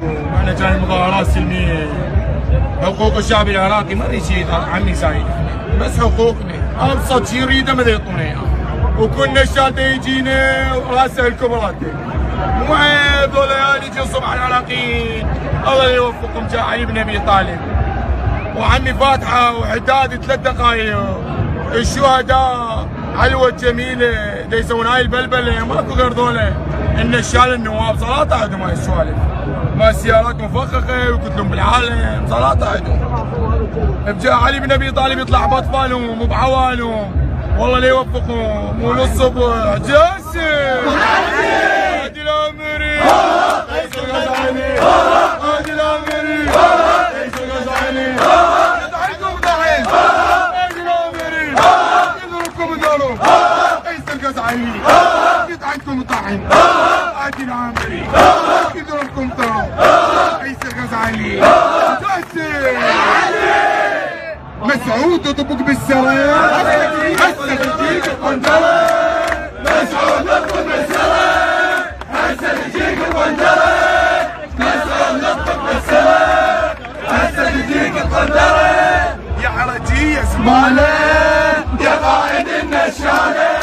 عليكم. احنا كان مظاهرات سلميه، حقوق الشعب العراقي ما في شيء عمي سايد، بس حقوقنا ابسط شيء نريده ما يعطونا اياه، وكنا الشاطئ يجينا راسه الكبرات مو عيب ذولا يعني ينصب على العراقيين. الله يوفقهم. جاء علي بن ابي طالب وعمي فاتحه وحداد 3 دقائق، الشهداء حلوه جميله دا يسوون هاي البلبله ماكو غير ذولا. النشال النواب صلاة عندهم هاي السوالف، ما السيارات مفخخه ويقتلون بالعالم صلاة عندهم. بجاء علي بن ابي طالب يطلع باطفالهم وبعوالهم، والله لا يوفقهم. ونصب جاسم هادي الاميري قيس الغزالي، هادي الاميري قيس الغزالي، يدعيكم دعين هادي الاميري يضربكم دارهم قيس الغزالي، يدعيكم طعن هادي الاميري يضربكم دارهم قيس الغزالي. جاسم مسعود يطبق بالسلام، هسه تجيك القنجرة. مسعود يطبق بالسلام، هسه تجيك القنجرة. مسعود يطبق بالسلام، هسه تجيك القنجرة. يا عرجية زبالة يا قائد النشالة.